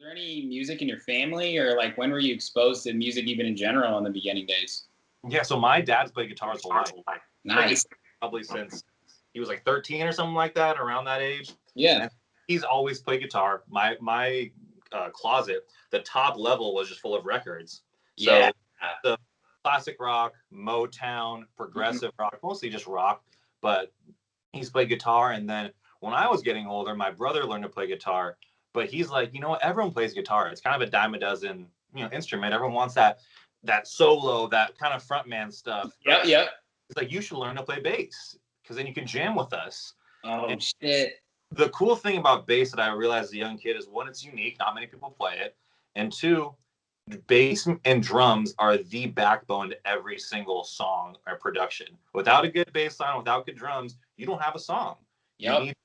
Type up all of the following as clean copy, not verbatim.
there any music in your family, or like when were you exposed to music even in general in the beginning days? Yeah, so my dad's played guitar his whole life. Nice. Probably since he was like 13 or something like that, around that age. Yeah. And he's always played guitar. My closet, the top level was just full of records. So Yeah. the classic rock, Motown, progressive rock, mostly just rock. But he's played guitar. And then when I was getting older, my brother learned to play guitar. But he's like, you know what? Everyone plays guitar. It's kind of a dime a dozen, instrument. Everyone wants that solo, that kind of frontman stuff. Yep. Yep. It's like, you should learn to play bass because then you can jam with us. Oh, and shit. The cool thing about bass that I realized as a young kid is, one, it's unique. Not many people play it. And two, bass and drums are the backbone to every single song or production. Without a good bass line, without good drums, you don't have a song. Yep. You need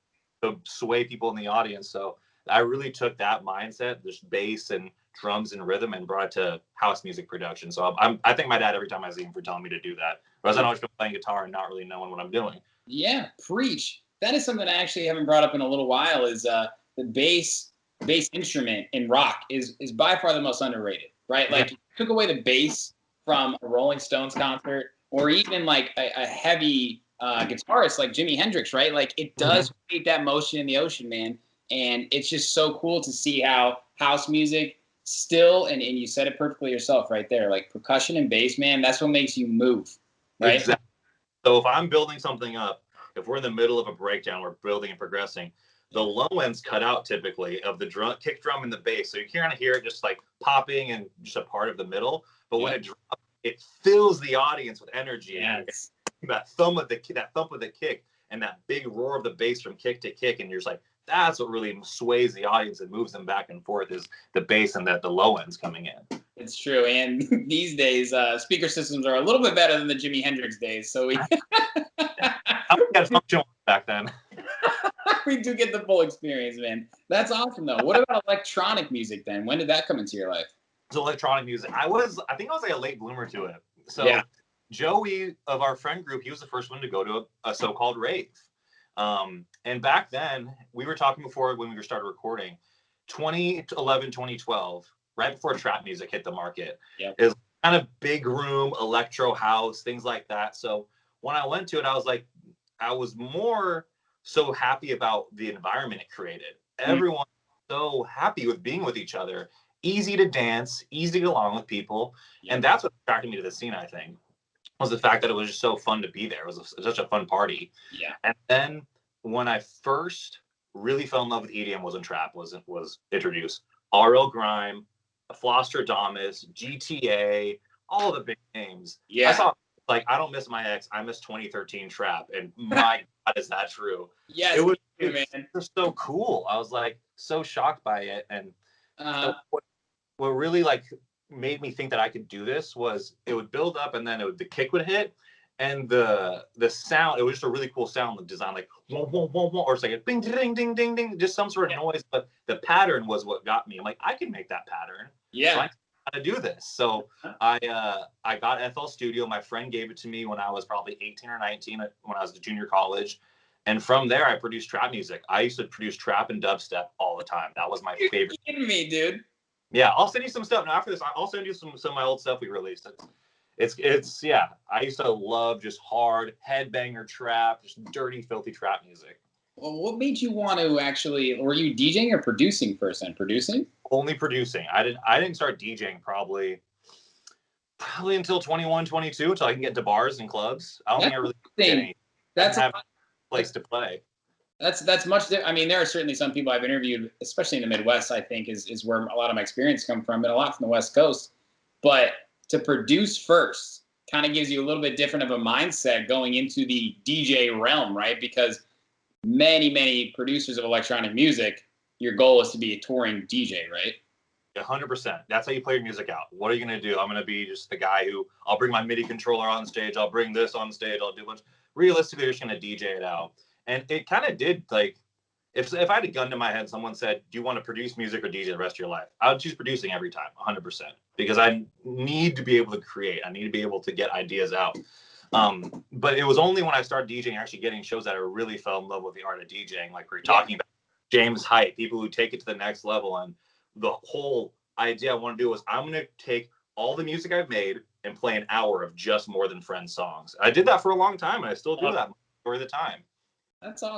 to sway people in the audience. So I really took that mindset, just bass and drums and rhythm, and brought it to house music production. So I thank my dad every time I see him for telling me to do that. Whereas I've always been playing guitar and not really knowing what I'm doing. Yeah, preach. That is something I actually haven't brought up in a little while. Is the bass instrument in rock is by far the most underrated, right? Like, you took away the bass from a Rolling Stones concert, or even like a heavy guitarist like Jimi Hendrix, right? Like, it does create that motion in the ocean, man. And it's just so cool to see how house music still, and you said it perfectly yourself right there, like percussion and bass, man, that's what makes you move, right? Exactly. So if I'm building something up, if we're in the middle of a breakdown, we're building and progressing, the low end's cut out typically of the drum, kick drum and the bass. So you kind of hear it just like popping and just a part of the middle. But when it drops, it fills the audience with energy. Yes. That thump of the kick and that big roar of the bass from kick to kick. And you're just like, that's what really sways the audience and moves them back and forth, is the bass and the low end's coming in. It's true. And these days, speaker systems are a little bit better than the Jimi Hendrix days. So we got function back then. we do get the full experience, man. That's awesome, though. What about electronic music then? When did that come into your life? So electronic music, I think I was like a late bloomer to it. So yeah. Joey of our friend group, he was the first one to go to a so-called rave. And back then, we were talking before when we started recording, 2011, 2012, right before trap music hit the market. Yep. Is kind of big room, electro house, things like that. So when I went to it, I was more so happy about the environment it created. Everyone was so happy with being with each other, easy to dance, easy to get along with people. Yep. And that's what attracted me to the scene, I think, was the fact that it was just so fun to be there. It was such a fun party. Yeah. And then when I first really fell in love with EDM was when trap was introduced. RL Grime, Flostradamus, GTA, all the big names. Yeah. I saw, like, I don't miss my ex, I miss 2013 trap. And my God, is that true? Yes, it was just so cool. I was like so shocked by it. And so what really like made me think that I could do this was it would build up and then the kick would hit, and the sound, it was just a really cool sound design, like whoa, whoa, whoa, whoa, or it's like a ding, ding, ding, ding, ding, just some sort of noise. But the pattern was what got me. I'm like, I can make that pattern. Yeah. So I know how to do this. So I got FL Studio. My friend gave it to me when I was probably 18 or 19, when I was at junior college. And from there, I produced trap music. I used to produce trap and dubstep all the time. That was my favorite. You're kidding me, dude. Yeah, I'll send you some stuff. Now after this, I'll send you some of my old stuff we released. It's yeah. I used to love just hard headbanger trap, just dirty, filthy trap music. Well, what made you want to actually? Were you DJing or producing first? And producing? Only producing. I didn't start DJing probably until 21, 22, until I can get to bars and clubs. I don't think I really did any. That's a place to play. That's much. I mean, there are certainly some people I've interviewed, especially in the Midwest, I think is where a lot of my experience come from, and a lot from the West Coast. But to produce first kind of gives you a little bit different of a mindset going into the DJ realm, right? Because many producers of electronic music, your goal is to be a touring DJ, right? 100%. That's how you play your music out. What are you going to do? I'm going to be just the guy who, I'll bring my MIDI controller on stage. I'll bring this on stage. I'll do a bunch. Realistically, you're just going to DJ it out. And it kind of did, like, if I had a gun to my head, someone said, do you want to produce music or DJ the rest of your life? I would choose producing every time, 100%. Because I need to be able to create. I need to be able to get ideas out. But it was only when I started DJing, actually getting shows, that I really fell in love with the art of DJing. Like we're talking about James Hype, people who take it to the next level. And the whole idea I want to do was I'm going to take all the music I've made and play an hour of just More Than Friends songs. I did that for a long time, and I still do that for the time. That's awesome.